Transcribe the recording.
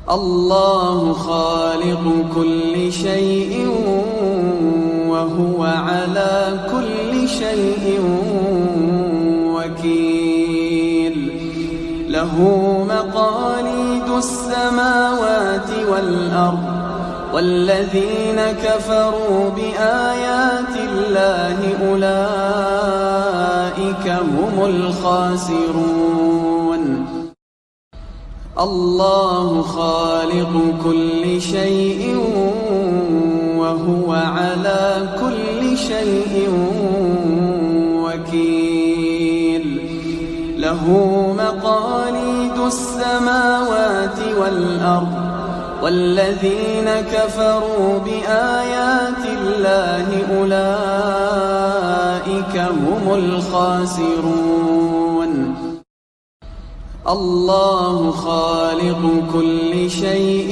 الله خالق كل شيء وهو على كل شيء وكيل. له مقاليد السماوات والأرض والذين كفروا بآيات الله أولئك هم الخاسرون. الله خالق كل شيء وهو على كل شيء وكيل. له مقاليد السماوات والأرض والذين كفروا بآيات الله أولئك هم الخاسرون. الله خالق كل شيء